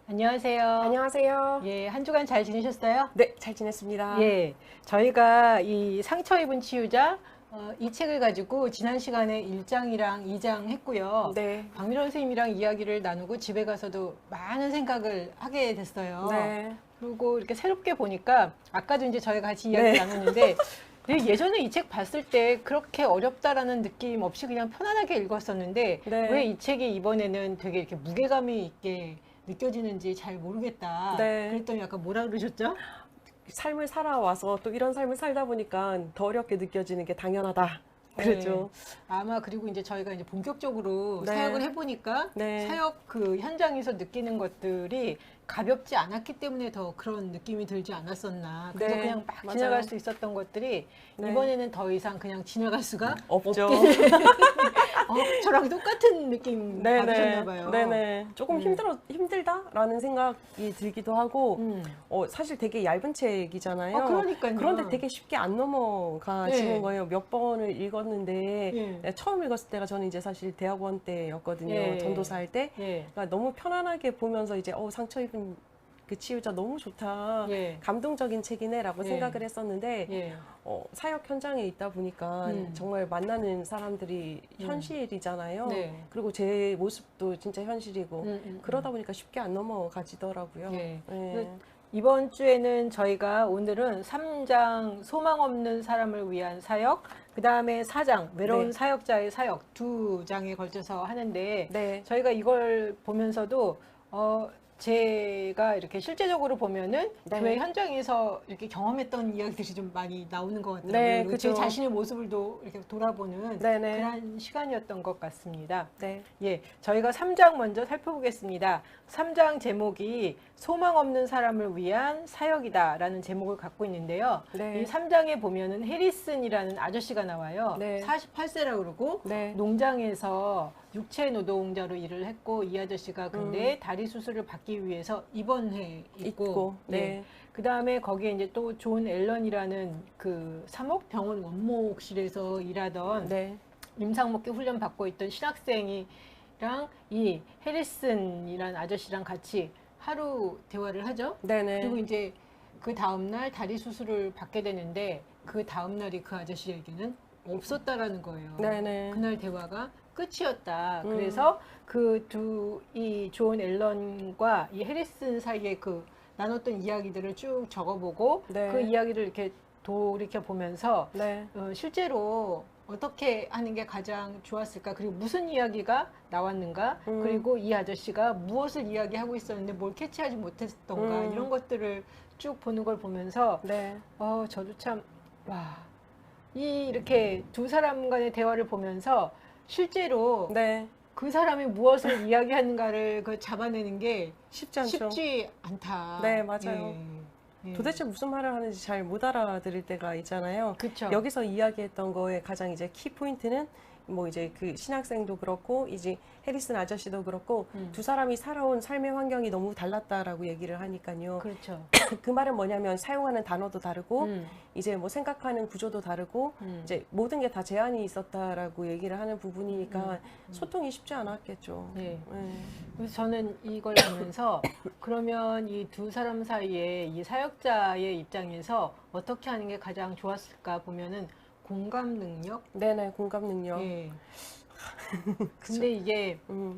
안녕하세요. 안녕하세요. 예, 한 주간 잘 지내셨어요? 네, 잘 지냈습니다. 예, 저희가 이 상처 입은 치유자 이 책을 가지고 지난 시간에 1장이랑 2장 했고요. 네. 박미론 선생님이랑 이야기를 나누고 집에 가서도 많은 생각을 하게 됐어요. 네. 그리고 이렇게 새롭게 보니까 아까도 이제 저희가 같이 이야기 네. 나눴는데 예전에 이 책 봤을 때 그렇게 어렵다라는 느낌 없이 그냥 편안하게 읽었었는데 네. 왜 이 책이 이번에는 되게 이렇게 무게감이 있게 느껴지는지 잘 모르겠다. 네. 그랬더니 약간 뭐라 그러셨죠? 삶을 살아와서 또 이런 삶을 살다 보니까 더 어렵게 느껴지는 게 당연하다. 그렇죠. 네. 아마 그리고 이제 저희가 이제 본격적으로 네. 사역을 해보니까 네. 사역 그 현장에서 느끼는 것들이 가볍지 않았기 때문에 더 그런 느낌이 들지 않았었나. 그래서 네. 그냥 막 맞아요. 지나갈 수 있었던 것들이 네. 이번에는 더 이상 그냥 지나갈 수가 없죠. 저랑 똑같은 느낌 받으셨나 봐요. 네네. 조금 힘들다라는 생각이 들기도 하고, 사실 되게 얇은 책이잖아요. 그러니까요. 그런데 되게 쉽게 안 넘어가시는 네. 거예요. 몇 번을 읽었는데, 예. 처음 읽었을 때가 저는 이제 사실 대학원 때였거든요. 예. 전도사 할 때. 예. 그러니까 너무 편안하게 보면서 이제, 상처 입은 그 치유자 너무 좋다. 예. 감동적인 책이네라고 예. 생각을 했었는데, 예. 사역 현장에 있다 보니까 정말 만나는 사람들이 현실이잖아요. 네. 그리고 제 모습도 진짜 현실이고 그러다 보니까 쉽게 안 넘어가지더라고요. 예. 네. 이번 주에는 저희가 오늘은 3장 소망 없는 사람을 위한 사역, 그 다음에 4장 외로운 네. 사역자의 사역 두 장에 걸쳐서 하는데 네. 저희가 이걸 보면서도 제가 이렇게 실제적으로 보면은 네. 교회 현장에서 이렇게 경험했던 이야기들이 좀 많이 나오는 것 같더라고요. 네, 그리고 제 그죠. 자신의 모습을 또 이렇게 돌아보는 네네. 그런 시간이었던 것 같습니다. 네. 예, 저희가 3장 먼저 살펴보겠습니다. 3장 제목이 소망 없는 사람을 위한 사역이다라는 제목을 갖고 있는데요. 네. 이 3장에 보면은 해리슨이라는 아저씨가 나와요. 네. 48세라고 그러고 네. 농장에서 육체 노동자로 일을 했고 이 아저씨가 근데 다리 수술을 받기 위해서 입원해 있고 네. 예. 그 다음에 거기에 이제 또 존 앨런이라는 그 사목 병원 원목실에서 일하던 네. 임상목기 훈련 받고 있던 신학생이랑 이 해리슨이라는 아저씨랑 같이 하루 대화를 하죠. 네네. 그리고 이제 그 다음날 다리 수술을 받게 되는데 그 다음날이 그 아저씨에게는 없었다라는 거예요. 네네. 그날 대화가 끝이었다. 그래서 그 이 존 앨런과 이 해리슨 사이에 그 나눴던 이야기들을 쭉 적어보고 네. 그 이야기를 이렇게 돌이켜 보면서 네. 실제로 어떻게 하는 게 가장 좋았을까? 그리고 무슨 이야기가 나왔는가? 그리고 이 아저씨가 무엇을 이야기하고 있었는데 뭘 캐치하지 못했던가? 이런 것들을 쭉 보는 걸 보면서 네. 저도 참 와, 이렇게 두 사람 간의 대화를 보면서 실제로 네. 그 사람이 무엇을 이야기하는가를 그 잡아내는 게 쉽지 않죠. 쉽지 않다. 네, 맞아요. 예. 도대체 무슨 말을 하는지 잘 못 알아들을 때가 있잖아요. 그쵸. 여기서 이야기했던 거에 가장 이제 키 포인트는 뭐 이제 그 신학생도 그렇고 이제 해리슨 아저씨도 그렇고 두 사람이 살아온 삶의 환경이 너무 달랐다라고 얘기를 하니까요. 그렇죠. 그 말은 뭐냐면 사용하는 단어도 다르고 이제 뭐 생각하는 구조도 다르고 이제 모든 게 다 제한이 있었다라고 얘기를 하는 부분이니까 소통이 쉽지 않았겠죠. 네. 네. 그래서 저는 이걸 보면서 그러면 이 두 사람 사이에 이 사역자의 입장에서 어떻게 하는 게 가장 좋았을까 보면은 공감 능력? 네네, 공감 능력. 예. 근데 이게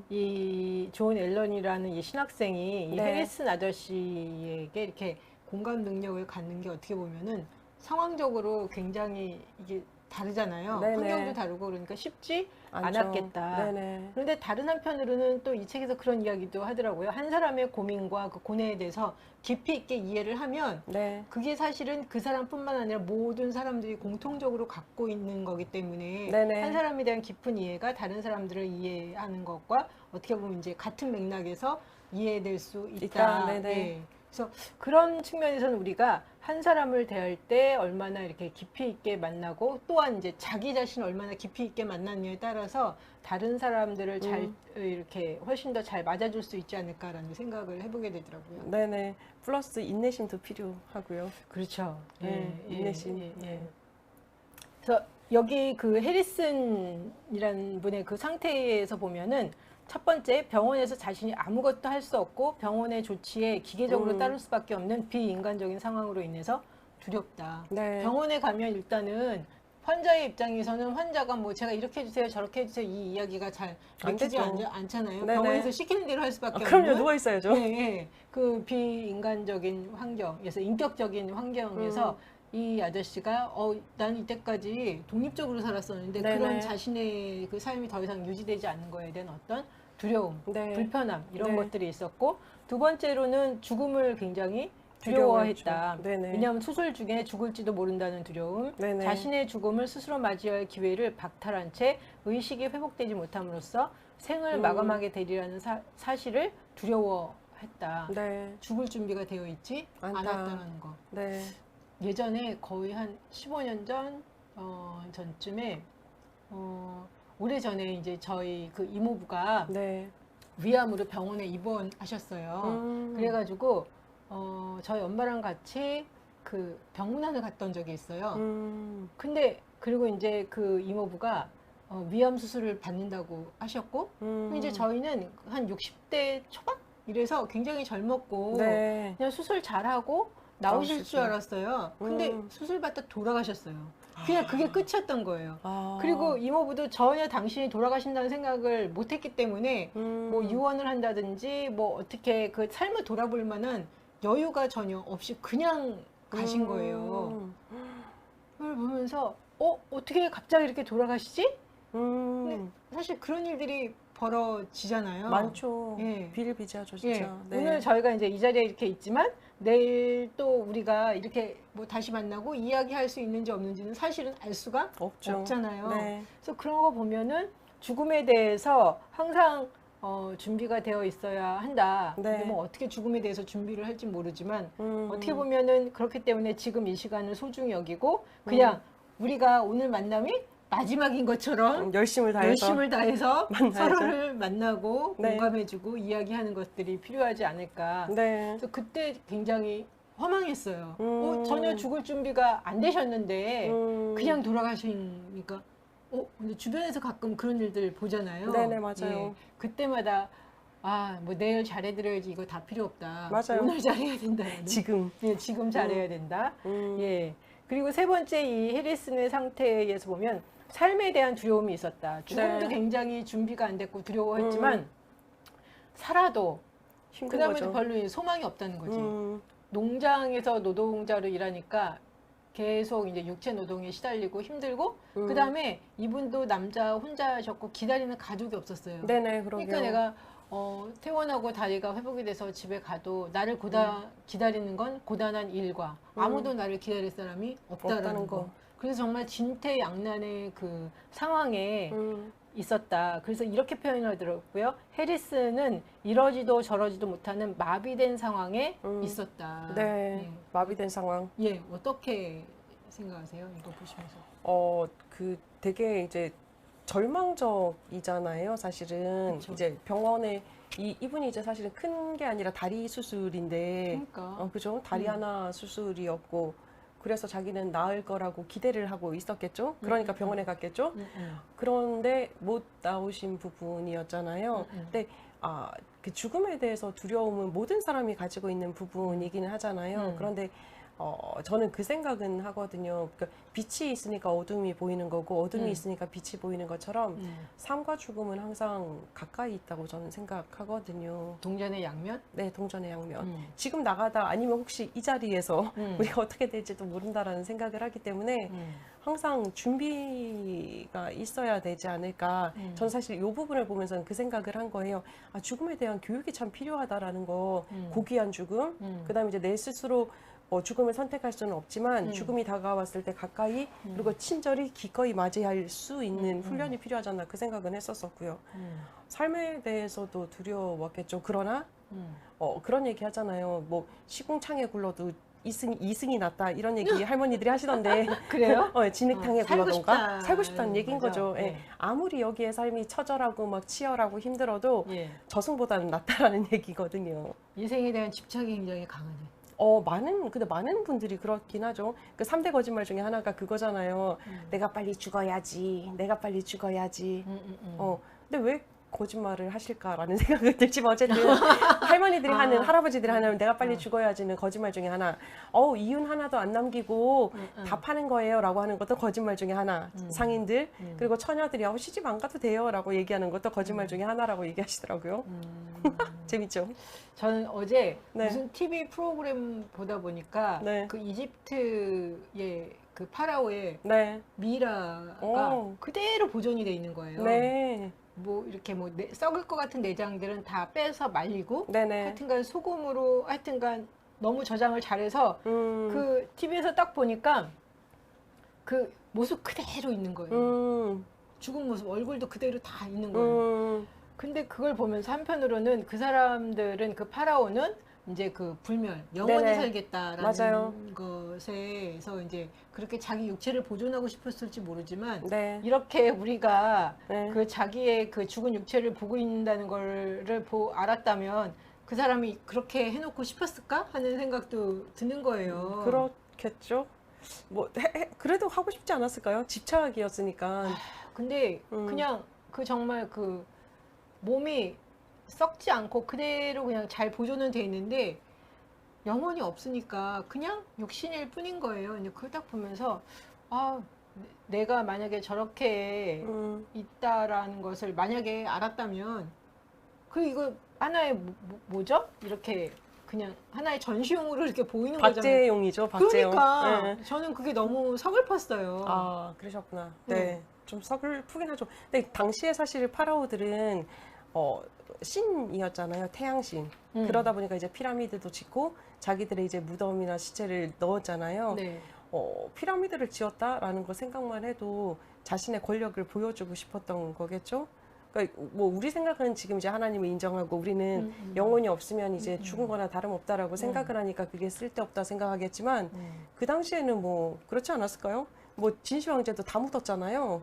이 존 앨런이라는 이 신학생이 이 네. 해리슨 아저씨에게 이렇게 공감 능력을 갖는 게 어떻게 보면은 상황적으로 굉장히 이게 다르잖아요. 네네. 환경도 다르고 그러니까 쉽지 않죠. 않았겠다. 네네. 그런데 다른 한편으로는 또 이 책에서 그런 이야기도 하더라고요. 한 사람의 고민과 그 고뇌에 대해서 깊이 있게 이해를 하면 네. 그게 사실은 그 사람뿐만 아니라 모든 사람들이 공통적으로 갖고 있는 거기 때문에 네네. 한 사람에 대한 깊은 이해가 다른 사람들을 이해하는 것과 어떻게 보면 이제 같은 맥락에서 이해될 수 있다. 네네. 예. 그래서 그런 측면에서는 우리가 한 사람을 대할 때 얼마나 이렇게 깊이 있게 만나고 또한 이제 자기 자신을 얼마나 깊이 있게 만났느냐에 따라서 다른 사람들을 잘 이렇게 훨씬 더 잘 맞아줄 수 있지 않을까라는 생각을 해보게 되더라고요. 네네. 플러스 인내심도 필요하고요. 그렇죠. 인내심. 그래서 여기 그 해리슨이라는 분의 그 상태에서 보면은 첫 번째, 병원에서 자신이 아무것도 할 수 없고 병원의 조치에 기계적으로 따를 수밖에 없는 비인간적인 상황으로 인해서 두렵다. 네. 병원에 가면 일단은 환자의 입장에서는 환자가 뭐 제가 이렇게 해주세요, 저렇게 해주세요 이 이야기가 잘 안 믿기지 되죠. 않잖아요. 네네. 병원에서 시키는 대로 할 수밖에 그럼요, 없는. 누워 있어야죠. 네, 네. 그 비인간적인 환경에서 인격적인 환경에서 이 아저씨가 난 이때까지 독립적으로 살았었는데 네네. 그런 자신의 그 삶이 더 이상 유지되지 않는 거에 대한 어떤 두려움, 네. 불편함 이런 네. 것들이 있었고 두 번째로는 죽음을 굉장히 두려워했다. 네네. 왜냐하면 수술 중에 죽을지도 모른다는 두려움, 네네. 자신의 죽음을 스스로 맞이할 기회를 박탈한 채 의식이 회복되지 못함으로써 생을 마감하게 되리라는 사실을 두려워했다. 네. 죽을 준비가 되어 있지 않다. 않았다는 거. 네. 예전에 거의 한 15년 전쯤에 오래전에 이제 저희 그 이모부가 네. 위암으로 병원에 입원하셨어요. 그래가지고 저희 엄마랑 같이 그 병문안을 갔던 적이 있어요. 근데 그리고 이제 그 이모부가 위암 수술을 받는다고 하셨고 이제 저희는 한 60대 초반 이래서 굉장히 젊었고 네. 그냥 수술 잘하고 나오실 줄 알았어요. 근데 수술 받다 돌아가셨어요. 그냥 그게 끝이었던 거예요. 그리고 이모부도 전혀 당신이 돌아가신다는 생각을 못했기 때문에 뭐 유언을 한다든지 뭐 어떻게 그 삶을 돌아볼 만한 여유가 전혀 없이 그냥 가신 거예요. 그걸 보면서 어떻게 갑자기 이렇게 돌아가시지? 근데 사실 그런 일들이 벌어지잖아요. 많죠. 예. 비일비재하죠, 진짜. 예. 네. 오늘 저희가 이제 이 자리에 이렇게 있지만 내일 또 우리가 이렇게 뭐 다시 만나고 이야기할 수 있는지 없는지는 사실은 알 수가 없죠. 없잖아요. 네. 그래서 그런 거 보면은 죽음에 대해서 항상 준비가 되어 있어야 한다. 네. 근데 뭐 어떻게 죽음에 대해서 준비를 할지 모르지만 음. 어떻게 보면은 그렇기 때문에 지금 이 시간을 소중히 여기고 그냥 우리가 오늘 만남이 마지막인 것처럼 열심을 다해서 열심을 다해서 만나야죠. 서로를 만나고 네. 공감해주고 이야기하는 것들이 필요하지 않을까. 네. 그래서 그때 굉장히 허망했어요. 음. 전혀 죽을 준비가 안 되셨는데 그냥 음. 돌아가시니까 근데 주변에서 가끔 그런 일들 보잖아요. 네네, 맞아요. 예, 그때마다 뭐 내일 잘해드려야지 이거 다 필요 없다. 맞아요. 오늘 잘해야 된다. 지금. 예, 지금 잘해야 된다. 음. 예. 그리고 세 번째 이 해리슨의 상태에서 보면 삶에 대한 두려움이 있었다. 죽음도 네. 굉장히 준비가 안 됐고 두려워했지만 살아도 힘든 그다음에도 거죠. 별로 소망이 없다는 거지. 음. 농장에서 노동자로 일하니까 계속 이제 육체 노동에 시달리고 힘들고 그다음에 이분도 남자 혼자셨고 기다리는 가족이 없었어요. 네네, 그러게요. 그러니까 내가 퇴원하고 다리가 회복이 돼서 집에 가도 나를 기다리는 건 고단한 일과 아무도 나를 기다릴 사람이 없다라는 거. 그래서 정말 진퇴양난의 그 상황에 있었다. 그래서 이렇게 표현을 들었고요. 해리스는 이러지도 저러지도 못하는 마비된 상황에 있었다. 네, 마비된 상황. 예, 어떻게 생각하세요? 이거 보시면서. 그 되게 이제 절망적이잖아요, 사실은. 그쵸. 이제 병원에 이분이 이제 사실은 큰 게 아니라 다리 수술인데, 그러니까. 그죠? 다리 하나 수술이었고, 그래서 자기는 나을 거라고 기대를 하고 있었겠죠? 그러니까 병원에 갔겠죠? 그런데 못 나오신 부분이었잖아요. 근데 그 죽음에 대해서 두려움은 모든 사람이 가지고 있는 부분이기는 하잖아요. 그런데 저는 그 생각은 하거든요. 그러니까 빛이 있으니까 어둠이 보이는 거고 어둠이 있으니까 빛이 보이는 것처럼 삶과 죽음은 항상 가까이 있다고 저는 생각하거든요. 동전의 양면? 네, 동전의 양면. 지금 나가다 아니면 혹시 이 자리에서 우리가 어떻게 될지도 모른다라는 생각을 하기 때문에 항상 준비가 있어야 되지 않을까. 저는 사실 이 부분을 보면서는 그 생각을 한 거예요. 죽음에 대한 교육이 참 필요하다라는 거. 고귀한 죽음. 그다음에 이제 내 스스로 죽음을 선택할 수는 없지만 죽음이 다가왔을 때 가까이 그리고 친절히 기꺼이 맞이할 수 있는 훈련이 필요하잖아. 그 생각은 했었었고요. 삶에 대해서도 두려웠겠죠. 그러나 그런 얘기 하잖아요. 뭐 시궁창에 굴러도 이승이 낫다 이런 얘기 할머니들이 하시던데 그래요? 진흙탕에 살고 굴러던가 싶다. 살고 싶다는 얘기인 거죠. 거죠. 예. 네. 아무리 여기에 삶이 처절하고 막 치열하고 힘들어도 예. 저승보다는 낫다라는 얘기거든요. 인생에 대한 집착이 굉장히 강하네. 근데 많은 분들이 그렇긴 하죠. 그 3대 거짓말 중에 하나가 그거잖아요. 내가 빨리 죽어야지. 내가 빨리 죽어야지. 근데 왜 거짓말을 하실까라는 생각이 들지만 어쨌든 할머니들이 하는 할아버지들이 하는 내가 빨리 죽어야지는 거짓말 중에 하나. 이윤 하나도 안 남기고 다 파는 거예요라고 하는 것도 거짓말 중에 하나. 상인들 그리고 처녀들이 시집 안 가도 돼요라고 얘기하는 것도 거짓말 중에 하나라고 얘기하시더라고요. 재밌죠? 저는 어제 네. 무슨 TV 프로그램 보다 보니까 네. 그 이집트의 그 파라오의 네. 미라가 오. 그대로 보존이 돼 있는 거예요. 네. 뭐 이렇게 뭐 썩을 것 같은 내장들은 다 빼서 말리고 네네. 하여튼간 소금으로 하여튼간 너무 저장을 잘해서 그 TV에서 딱 보니까 그 모습 그대로 있는 거예요. 죽은 모습, 얼굴도 그대로 다 있는 거예요. 근데 그걸 보면서 한편으로는 그 사람들은 그 파라오는 이제 그 불멸, 영원히 네네. 살겠다라는 맞아요. 것에서 이제 그렇게 자기 육체를 보존하고 싶었을지 모르지만 네. 이렇게 우리가 네. 그 자기의 그 죽은 육체를 보고 있다는 거를 알았다면 그 사람이 그렇게 해놓고 싶었을까 하는 생각도 드는 거예요. 그렇겠죠. 뭐 그래도 하고 싶지 않았을까요? 집착이었으니까. 근데 그냥 그 정말 그 몸이 썩지 않고 그대로 그냥 잘 보존은 돼 있는데 영혼이 없으니까 그냥 육신일 뿐인 거예요. 근데 그걸 딱 보면서 내가 만약에 저렇게 있다라는 것을 만약에 알았다면 이거 하나의 뭐죠? 이렇게 그냥 하나의 전시용으로 이렇게 보이는 거잖아요. 박제용이죠, 박제용. 그러니까 네. 저는 그게 너무 서글펐어요. 그러셨구나. 네. 좀 서글프긴 하죠. 근데 당시에 사실 파라오들은 신이었잖아요. 태양신. 그러다 보니까 이제 피라미드도 짓고 자기들의 이제 무덤이나 시체를 넣었잖아요. 네. 피라미드를 지었다라는 거 생각만 해도 자신의 권력을 보여주고 싶었던 거겠죠. 그러니까 뭐 우리 생각은 지금 이제 하나님을 인정하고 우리는 영혼이 없으면 이제 죽은 거나 다름없다라고 생각을 하니까 그게 쓸데없다 생각하겠지만 그 당시에는 뭐 그렇지 않았을까요? 뭐 진시 황제도 다 묻었잖아요.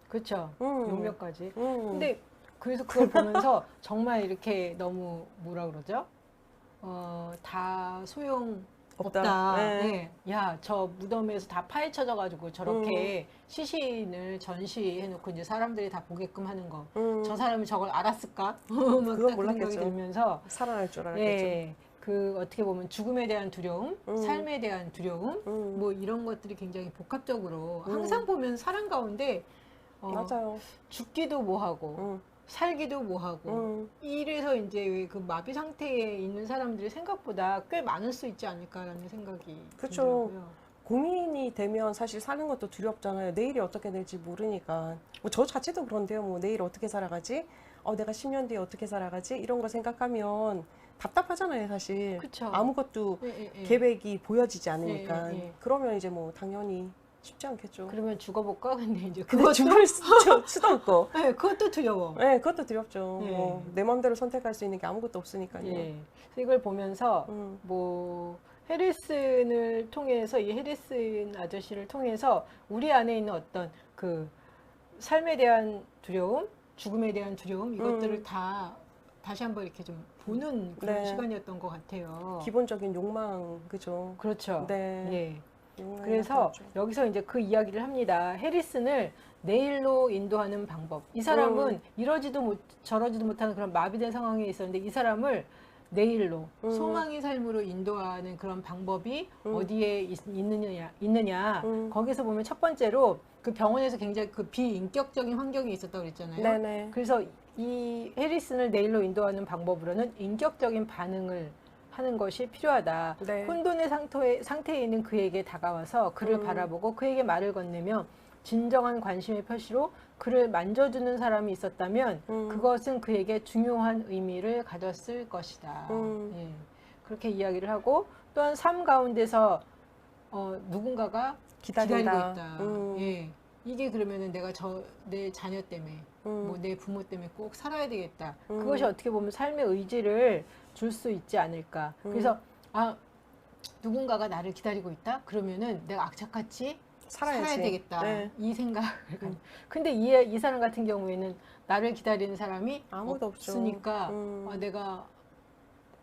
그렇죠. 용몇까지. 음. 근데 그래서 그걸 보면서 정말 이렇게 너무 뭐라 그러죠? 다 소용 없다. 네. 네. 야, 저 무덤에서 다 파헤쳐져 가지고 저렇게 시신을 전시해놓고 이제 사람들이 다 보게끔 하는 거. 저 사람이 저걸 알았을까? 막 그건 딱 몰랐겠죠. 생각이 들면서 살아날 줄 알았겠죠. 예, 그 어떻게 보면 죽음에 대한 두려움, 삶에 대한 두려움, 뭐 이런 것들이 굉장히 복합적으로 항상 보면 사람 가운데 맞아요. 죽기도 뭐하고 살기도 뭐하고 이래서 이제 그 마비 상태에 있는 사람들이 생각보다 꽤 많을 수 있지 않을까라는 생각이 그쵸. 들더라고요. 고민이 되면 사실 사는 것도 두렵잖아요. 내일이 어떻게 될지 모르니까. 뭐 저 자체도 그런데요. 뭐 내일 어떻게 살아가지? 내가 10년 뒤에 어떻게 살아가지? 이런 거 생각하면 답답하잖아요, 사실. 그쵸. 아무것도 예. 계획이 보여지지 않으니까. 예. 그러면 이제 뭐 당연히 쉽지 않겠죠. 그러면 죽어볼까? 근데 이제 근데 그것도 죽을 수도 없고. 네, 그것도 두려워. 네, 그것도 두렵죠. 예. 뭐 내 마음대로 선택할 수 있는 게 아무것도 없으니까요. 예. 그래서 이걸 보면서 뭐 해리슨을 통해서 이 해리슨 아저씨를 통해서 우리 안에 있는 어떤 그 삶에 대한 두려움, 죽음에 대한 두려움 이것들을 다 다시 한번 이렇게 좀 보는 그런 네. 시간이었던 것 같아요. 기본적인 욕망, 그죠? 그렇죠. 네. 예. 욕망이 그래서 나타났죠. 여기서 이제 그 이야기를 합니다. 해리슨을 내일로 인도하는 방법. 이 사람은 이러지도 못 저러지도 못하는 그런 마비된 상황에 있었는데 이 사람을 내일로 소망의 삶으로 인도하는 그런 방법이 어디에 있느냐. 거기서 보면 첫 번째로 그 병원에서 굉장히 그 비인격적인 환경이 있었다고 그랬잖아요. 네네. 그래서 이 해리슨을 내일로 인도하는 방법으로는 인격적인 반응을 하는 것이 필요하다. 네. 혼돈의 상태에 있는 그에게 다가와서 그를 바라보고 그에게 말을 건네며 진정한 관심의 표시로 그를 만져주는 사람이 있었다면 그것은 그에게 중요한 의미를 가졌을 것이다. 예. 그렇게 이야기를 하고 또한 삶 가운데서 누군가가 기다리고 있다. 예. 이게 그러면은 내가 내 자녀 때문에 뭐 내 부모 때문에 꼭 살아야 되겠다. 그것이 어떻게 보면 삶의 의지를 줄 수 있지 않을까. 그래서 누군가가 나를 기다리고 있다. 그러면은 내가 악착같이 살아야 되겠다. 네. 이 생각을. 근데 이 사람 같은 경우에는 나를 기다리는 사람이 아무도 없으니까 없죠. 내가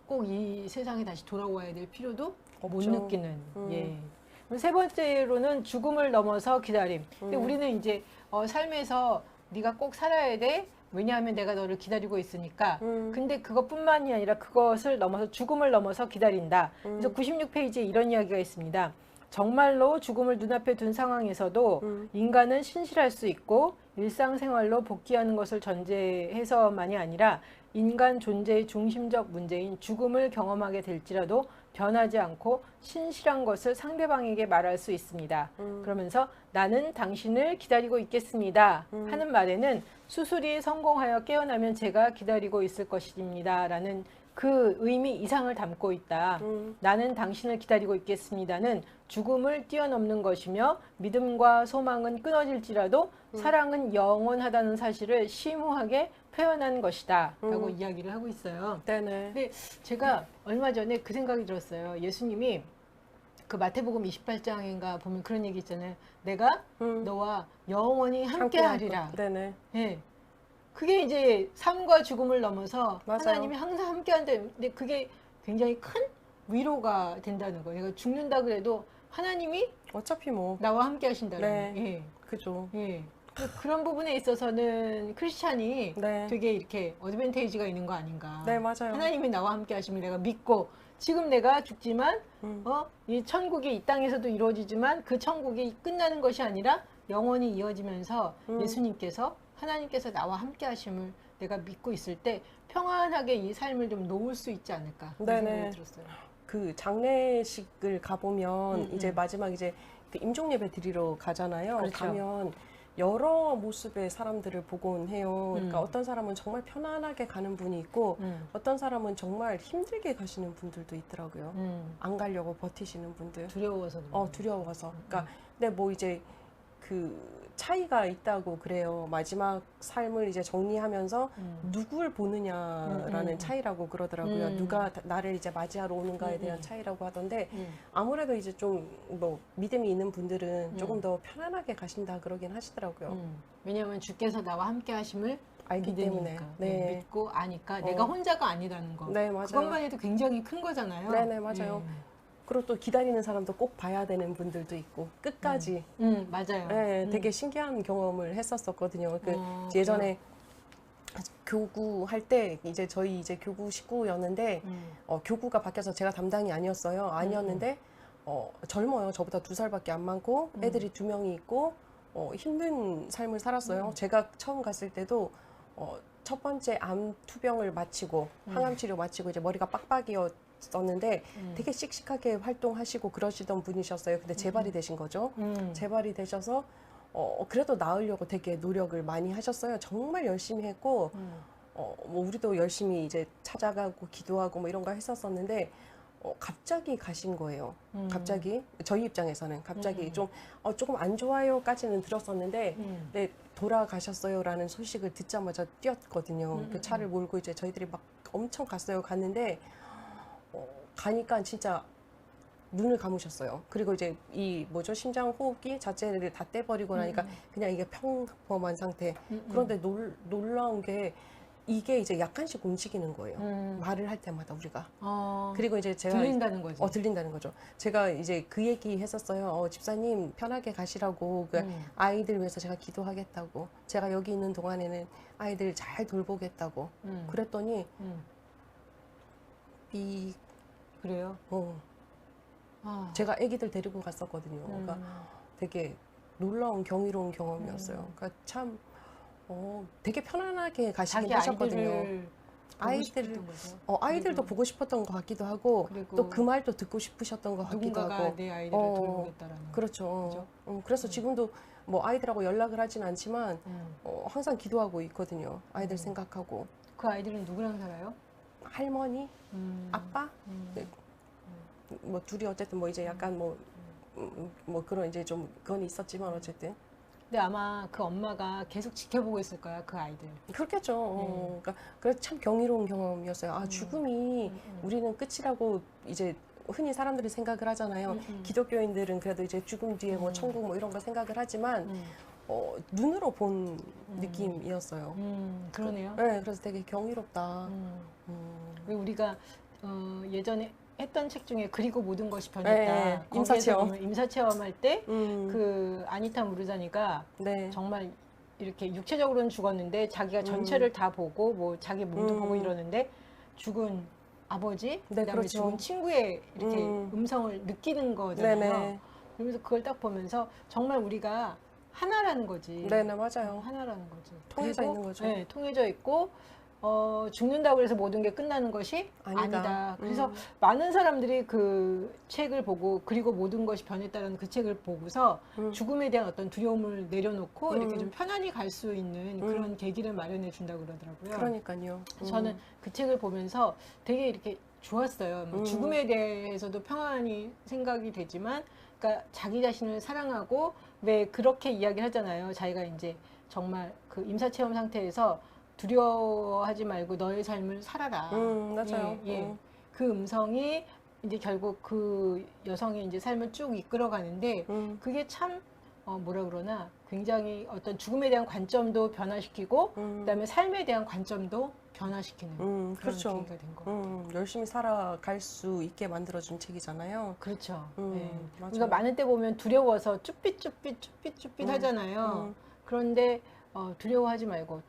꼭 이 세상에 다시 돌아와야 될 필요도 못 없죠. 느끼는. 예. 그리고 세 번째로는 죽음을 넘어서 기다림. 근데 우리는 이제 삶에서 네가 꼭 살아야 돼. 왜냐하면 내가 너를 기다리고 있으니까. 음. 근데 그것뿐만이 아니라 그것을 넘어서 죽음을 넘어서 기다린다. 그래서 96페이지에 이런 이야기가 있습니다. 정말로 죽음을 눈앞에 둔 상황에서도 인간은 신실할 수 있고 일상생활로 복귀하는 것을 전제해서만이 아니라 인간 존재의 중심적 문제인 죽음을 경험하게 될지라도 변하지 않고 신실한 것을 상대방에게 말할 수 있습니다. 그러면서 나는 당신을 기다리고 있겠습니다. 하는 말에는 수술이 성공하여 깨어나면 제가 기다리고 있을 것입니다. 라는 그 의미 이상을 담고 있다. 나는 당신을 기다리고 있겠습니다는 죽음을 뛰어넘는 것이며 믿음과 소망은 끊어질지라도 사랑은 영원하다는 사실을 심오하게 표현한 것이다. 라고 이야기를 하고 있어요. 네네. 근데 제가 얼마 전에 그 생각이 들었어요. 예수님이 그 마태복음 28장인가 보면 그런 얘기 있잖아요. 내가 너와 영원히 함께 하리라. 네네. 예. 그게 이제 삶과 죽음을 넘어서 맞아요. 하나님이 항상 함께 한다. 근데 그게 굉장히 큰 위로가 된다는 거예요. 내가 죽는다 그래도 하나님이 어차피 뭐. 나와 함께 하신다는 네. 거예요. 그죠. 예. 예. 그런 부분에 있어서는 크리스찬이 네. 되게 이렇게 어드밴테이지가 있는 거 아닌가. 네, 맞아요. 하나님이 나와 함께 하시면 내가 믿고 지금 내가 죽지만 이 천국이 이 땅에서도 이루어지지만 그 천국이 끝나는 것이 아니라 영원히 이어지면서 예수님께서 하나님께서 나와 함께 하심을 내가 믿고 있을 때 평안하게 이 삶을 좀 놓을 수 있지 않을까 그런 네네. 생각이 들었어요. 그 장례식을 가보면 이제 마지막 이제 그 임종 예배 드리러 가잖아요. 그렇죠. 가면 여러 모습의 사람들을 보곤 해요. 그러니까 어떤 사람은 정말 편안하게 가는 분이 있고 어떤 사람은 정말 힘들게 가시는 분들도 있더라고요. 안 가려고 버티시는 분들. 두려워서. 두려워서. 그러니까 근데 뭐 이제 그 차이가 있다고 그래요. 마지막 삶을 이제 정리하면서 누굴 보느냐라는 차이라고 그러더라고요. 누가 나를 이제 맞이하러 오는가에 대한 차이라고 하던데 아무래도 이제 좀 뭐 믿음이 있는 분들은 조금 더 편안하게 가신다 그러긴 하시더라고요. 왜냐하면 주께서 나와 함께 하심을 알기 때문에. 믿으니까. 네. 믿고 아니까 내가 혼자가 아니라는 거. 네, 맞아요. 그것만 해도 굉장히 큰 거잖아요. 네네, 맞아요. 그리고 또 기다리는 사람도 꼭 봐야 되는 분들도 있고 끝까지. 맞아요. 네, 되게 신기한 경험을 했었었거든요. 그 예전에 교구 할 때 이제 저희 이제 교구 식구였는데 교구가 바뀌어서 제가 담당이 아니었어요. 아니었는데 젊어요. 저보다 2살밖에 안 많고 애들이 2명이 있고 힘든 삶을 살았어요. 제가 처음 갔을 때도 첫 번째 암 투병을 마치고 항암 치료 마치고 이제 머리가 빡빡이었었는데 되게 씩씩하게 활동하시고 그러시던 분이셨어요. 근데 재발이 되신 거죠. 재발이 되셔서 그래도 나으려고 되게 노력을 많이 하셨어요. 정말 열심히 했고 뭐 우리도 열심히 이제 찾아가고 기도하고 뭐 이런 거 했었었는데 갑자기 가신 거예요. 갑자기 저희 입장에서는 갑자기 좀 조금 안 좋아요까지는 들었었는데 네, 돌아가셨어요라는 소식을 듣자마자 뛰었거든요. 그 차를 몰고 이제 저희들이 막 엄청 갔어요. 갔는데 가니까 진짜 눈을 감으셨어요. 그리고 이제 이 뭐죠 심장 호흡기 자체를 다 떼버리고 나니까 그냥 이게 평범한 상태. 그런데 놀라운 게 이게 이제 약간씩 움직이는 거예요. 말을 할 때마다 우리가. 그리고 이제 제가 들린다는 거죠. 들린다는 거죠. 제가 이제 그 얘기 했었어요. 집사님 편하게 가시라고 그 아이들 위해서 제가 기도하겠다고. 제가 여기 있는 동안에는 아이들 잘 돌보겠다고. 그랬더니 그래요? 제가 아기들 데리고 갔었거든요. 그러니까 되게 놀라운 경이로운 경험이었어요. 그러니까 참 되게 편안하게 가시긴 자기 하셨거든요. 아이들을 아이들도 보고 싶었던 것 같기도 하고 또 그 말도 듣고 싶으셨던 것 같기도 누군가가 하고. 내 아이들을 돌보겠다라는. 그렇죠. 그래서 지금도 뭐 아이들하고 연락을 하진 않지만 항상 기도하고 있거든요. 아이들 생각하고. 그 아이들은 누구랑 살아요? 할머니, 아빠, 네. 뭐 둘이 어쨌든 뭐 이제 약간 뭐 그런 이제 좀 그건 있었지만 어쨌든. 근데 아마 그 엄마가 계속 지켜보고 있을 거야, 그 아이들. 그렇겠죠. 그러니까 그래서 참 경이로운 경험이었어요. 아, 죽음이 우리는 끝이라고 이제 흔히 사람들이 생각을 하잖아요. 기독교인들은 그래도 이제 죽음 뒤에 뭐 천국 뭐 이런 거 생각을 하지만 눈으로 본 느낌이었어요. 그러네요. 네, 그래서 되게 경이롭다. 우리가 예전에 했던 책 중에 그리고 모든 것이 변했다. 네, 임사체험. 임사체험할 때 그 아니타 무르자니가 네. 정말 이렇게 육체적으로는 죽었는데 자기가 전체를 다 보고 뭐 자기 몸도 보고 이러는데 죽은 아버지, 네, 그다음에 그렇죠. 죽은 친구의 이렇게 음성을 느끼는 거잖아요. 네네. 그러면서 그걸 딱 보면서 정말 우리가 하나라는 거지. 네네, 맞아요. 하나라는 거지. 통해져 그리고, 있는 거죠. 네, 통해져 있고 죽는다고 해서 모든 게 끝나는 것이 아니다. 그래서 많은 사람들이 그 책을 보고 그리고 모든 것이 변했다는 그 책을 보고서 죽음에 대한 어떤 두려움을 내려놓고 이렇게 좀 편안히 갈 수 있는 그런 계기를 마련해 준다고 그러더라고요. 그러니까요. 저는 그 책을 보면서 되게 이렇게 좋았어요. 뭐 죽음에 대해서도 평안히 생각이 되지만, 그러니까 자기 자신을 사랑하고 왜 그렇게 이야기를 하잖아요. 자기가 이제 정말 그 임사체험 상태에서 두려워하지 말고 너의 삶을 살아라. 맞아요. 예, 예. 그 음성이 이제 결국 그 여성의 이제 삶을 쭉 이끌어가는데 그게 참 뭐라 그러나 굉장히 어떤 죽음에 대한 관점도 변화시키고 그다음에 삶에 대한 관점도 변화시키는 그런 그렇죠. 계기가 된 것 같아요. 열심히 살아갈 수 있게 만들어준 책이잖아요. 그렇죠. 맞아요. 우리가 많은 때 보면 두려워서 쭈삣 하잖아요. 그런데 두려워하지 말고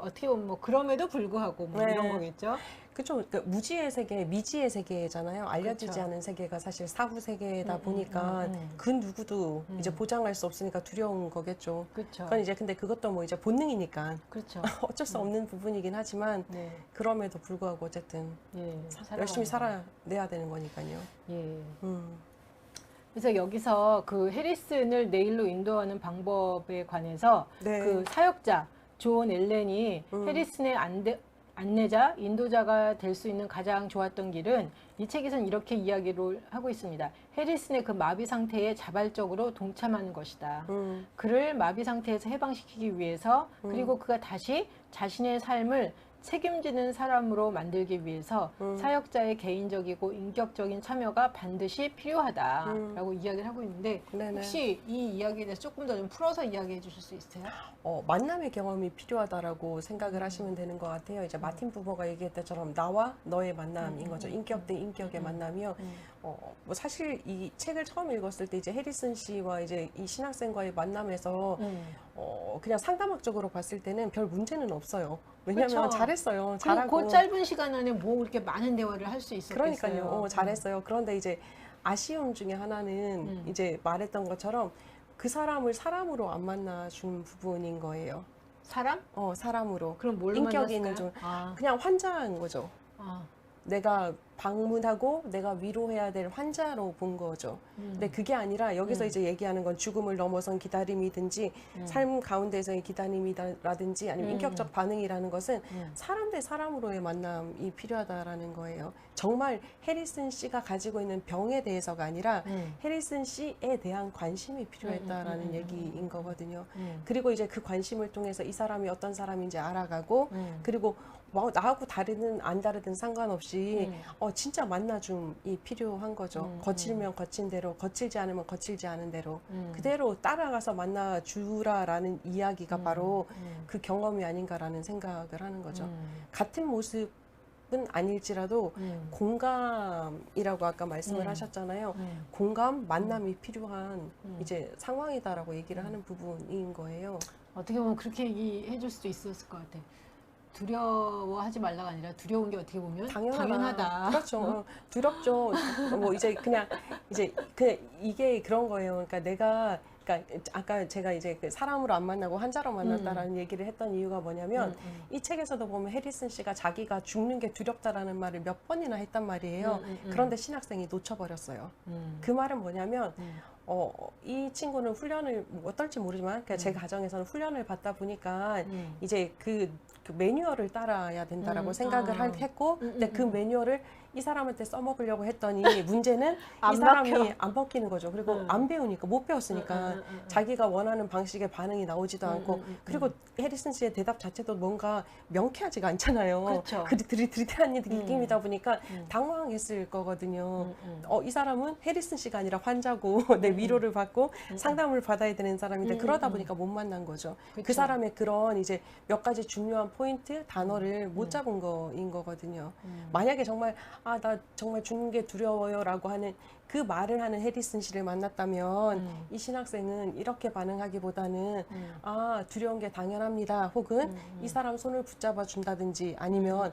어떻게 보면 뭐 그럼에도 불구하고 뭐 네. 이런 거겠죠. 그렇죠. 그러니까 무지의 세계, 미지의 세계잖아요. 알려지지 그렇죠. 않은 세계가 사실 사후 세계다 보니까 그 누구도 이제 보장할 수 없으니까 두려운 거겠죠. 그렇죠. 그건 이제 근데 그것도 뭐 이제 본능이니까 그렇죠. 어쩔 수 없는 부분이긴 하지만 네. 그럼에도 불구하고 어쨌든 예, 열심히 살아가는 살아내야 되는 거니까요. 거. 예. 음. 그래서 여기서 그 해리슨을 내일로 인도하는 방법에 관해서 네. 그 사역자 존 앨런이 해리슨의 안내자, 인도자가 될 수 있는 가장 좋았던 길은 이 책에서는 이렇게 이야기를 하고 있습니다. 해리슨의 그 마비 상태에 자발적으로 동참하는 것이다. 그를 마비 상태에서 해방시키기 위해서 그리고 그가 다시 자신의 삶을 책임지는 사람으로 만들기 위해서 사역자의 개인적이고 인격적인 참여가 반드시 필요하다라고 이야기를 하고 있는데 네네. 혹시 이 이야기에 대해서 조금 더 좀 풀어서 이야기해 주실 수 있어요? 만남의 경험이 필요하다라고 생각을 하시면 되는 것 같아요. 이제 마틴 부버가 얘기했던 것처럼 나와 너의 만남인 거죠. 인격 대 인격의 만남이요. 뭐 사실 이 책을 처음 읽었을 때 이제 해리슨 씨와 이제 이 신학생과의 만남에서 그냥 상담학적으로 봤을 때는 별 문제는 없어요. 왜냐하면 그쵸. 잘했어요. 그리고 잘하고. 그 짧은 시간 안에 뭐 이렇게 많은 대화를 할 수 있었겠어요. 그러니까요. 잘했어요. 그런데 이제 아쉬움 중에 하나는 이제 말했던 것처럼 그 사람을 사람으로 안 만나준 부분인 거예요. 사람? 사람으로. 그럼 뭘로 인격이 만났을까요? 있는 좀 아, 그냥 환자인 거죠. 아, 내가 방문하고 내가 위로해야 될 환자로 본 거죠. 근데 그게 아니라 여기서 이제 얘기하는 건 죽음을 넘어선 기다림이든지 삶 가운데서의 기다림이라든지 아니면 인격적 반응이라는 것은 사람 대 사람으로의 만남이 필요하다라는 거예요. 정말 해리슨 씨가 가지고 있는 병에 대해서가 아니라 해리슨 씨에 대한 관심이 필요했다라는 얘기인 거거든요. 그리고 이제 그 관심을 통해서 이 사람이 어떤 사람인지 알아가고 그리고 뭐 나하고 다르든 안 다르든 상관없이 진짜 만나줌이 필요한 거죠. 거칠면 거친 대로, 거칠지 않으면 거칠지 않은 대로 그대로 따라가서 만나주라라는 이야기가 바로 그 경험이 아닌가라는 생각을 하는 거죠. 같은 모습은 아닐지라도 공감이라고 아까 말씀을 하셨잖아요. 공감, 만남이 필요한 이제 상황이다라고 얘기를 하는 부분인 거예요. 어떻게 보면 그렇게 얘기해 줄 수도 있었을 것 같아. 두려워하지 말라가 아니라 두려운 게 어떻게 보면 당연하다. 그렇죠. 두렵죠. 뭐 이제 그냥 이게 그런 거예요. 그러니까 아까 제가 이제 그 사람으로 안 만나고 환자로 만났다라는 얘기를 했던 이유가 뭐냐면 이 책에서도 보면 해리슨 씨가 자기가 죽는 게 두렵다라는 말을 몇 번이나 했단 말이에요. 그런데 신학생이 놓쳐버렸어요. 그 말은 뭐냐면 이 친구는 훈련을 어떨지 모르지만 그러니까 제 가정에서는 훈련을 받다 보니까 이제 그 매뉴얼을 따라야 된다라고 생각을 했고 근데 그 매뉴얼을 이 사람한테 써먹으려고 했더니 문제는 이 사람이 안 먹히는 거죠. 그리고 안 배우니까 못 배웠으니까 자기가 원하는 방식의 반응이 나오지도 않고 그리고 해리슨 씨의 대답 자체도 뭔가 명쾌하지가 않잖아요. 그렇죠. 들이대한 느낌이다 보니까 당황했을 거거든요. 이 사람은 해리슨 씨가 아니라 환자고 내 위로를 받고 상담을 받아야 되는 사람인데 그러다 보니까 못 만난 거죠. 그 그쵸. 사람의 그런 이제 몇 가지 중요한 포인트, 단어를 못 잡은 거인 거거든요. 만약에 정말 나 정말 죽는 게 두려워요라고 하는 그 말을 하는 해리슨 씨를 만났다면 이 신학생은 이렇게 반응하기보다는 두려운 게 당연합니다. 혹은 이 사람 손을 붙잡아 준다든지 아니면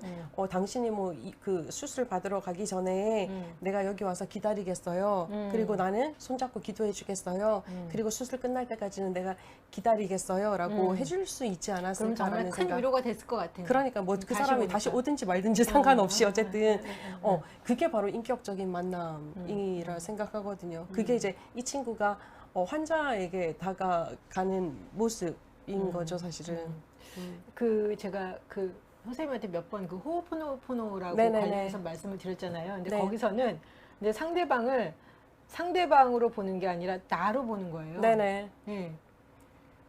당신이 뭐 그 수술 받으러 가기 전에 내가 여기 와서 기다리겠어요. 그리고 나는 손잡고 기도해 주겠어요. 그리고 수술 끝날 때까지는 내가 기다리겠어요. 라고 해줄 수 있지 그럼 정말 않았을까라는 큰 생각. 위로가 됐을 것 같아요. 그러니까 뭐 그 다시 사람이 보니까. 다시 오든지 말든지 상관없이 어쨌든 그게 바로 인격적인 만남이라 생각하거든요. 그게 이제 이 친구가 환자에게 다가가는 모습인 거죠, 사실은. 그 제가 그 선생님한테 몇 번 그 호호포노포노라고 네네네. 관련해서 말씀을 드렸잖아요. 근데 네. 거기서는 이제 상대방을 상대방으로 보는 게 아니라 나로 보는 거예요. 네네. 예.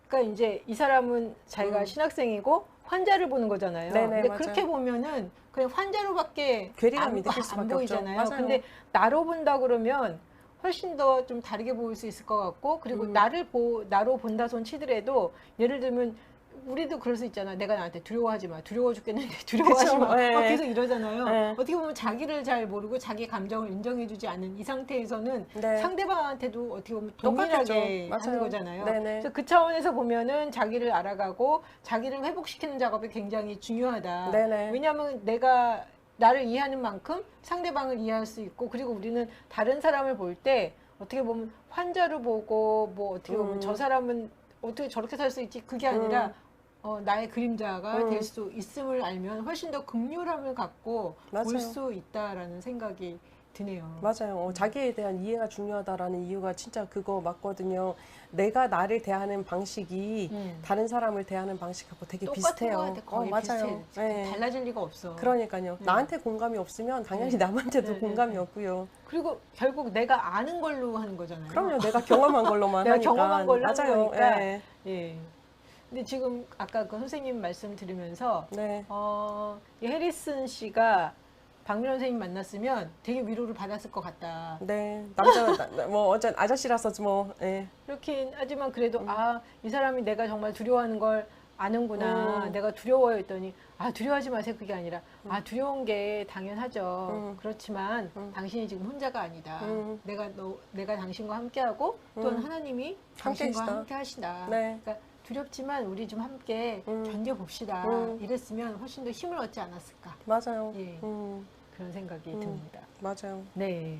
그러니까 이제 이 사람은 자기가 신학생이고 환자를 보는 거잖아요. 네네, 근데 맞아요. 그렇게 보면은 그냥 환자로밖에 괴리감이 느낄 수밖에 안 없죠. 보이잖아요. 맞아요. 근데 나로 본다 그러면 훨씬 더 좀 다르게 보일 수 있을 것 같고, 그리고 나로 본다 손 치더라도 예를 들면 우리도 그럴 수 있잖아. 내가 나한테 두려워하지 마. 두려워 죽겠는데 두려워하지 그쵸, 마. 네. 계속 이러잖아요. 네. 어떻게 보면 자기를 잘 모르고 자기 감정을 인정해주지 않은 이 상태에서는 네. 상대방한테도 어떻게 보면 똑같겠죠. 동일하게 맞아요. 하는 거잖아요. 네네. 그래서 그 차원에서 보면은 자기를 알아가고 자기를 회복시키는 작업이 굉장히 중요하다. 네네. 왜냐하면 내가 나를 이해하는 만큼 상대방을 이해할 수 있고, 그리고 우리는 다른 사람을 볼 때 어떻게 보면 환자를 보고 뭐 어떻게 보면 저 사람은 어떻게 저렇게 살 수 있지, 그게 아니라 나의 그림자가 될 수 있음을 알면 훨씬 더 극률함을 갖고 맞아요. 볼 수 있다라는 생각이 드네요. 맞아요. 자기에 대한 이해가 중요하다라는 이유가 진짜 그거 맞거든요. 내가 나를 대하는 방식이 다른 사람을 대하는 방식하고 되게 똑같은 비슷해요. 것 같아. 거의 맞아요. 비슷해. 네. 달라질 리가 없어. 그러니까요. 나한테 공감이 없으면 당연히 남한테도 네, 공감이 네. 없고요. 그리고 결국 내가 아는 걸로 하는 거잖아요. 그럼요. 내가 경험한 걸로만 내가 하니까. 경험한 걸로 하는 맞아요. 거니까. 네. 예. 근데 지금 아까 그 선생님 말씀 들으면서 네. 이 해리슨 씨가 박미연 선생님 만났으면 되게 위로를 받았을 것 같다. 네. 남자 뭐 어쨌든 아저씨라서 뭐 예. 그렇긴 하지만 그래도 이 사람이 내가 정말 두려워하는 걸 아는구나. 내가 두려워요 했더니 두려워하지 마세요. 그게 아니라 두려운 게 당연하죠. 그렇지만 당신이 지금 혼자가 아니다. 내가 당신과 함께하고 또한 하나님이 당신과 계시다. 함께 하시다. 네. 그러니까 두렵지만 우리 좀 함께 견뎌봅시다. 이랬으면 훨씬 더 힘을 얻지 않았을까. 맞아요. 예. 그런 생각이 듭니다. 맞아요. 네.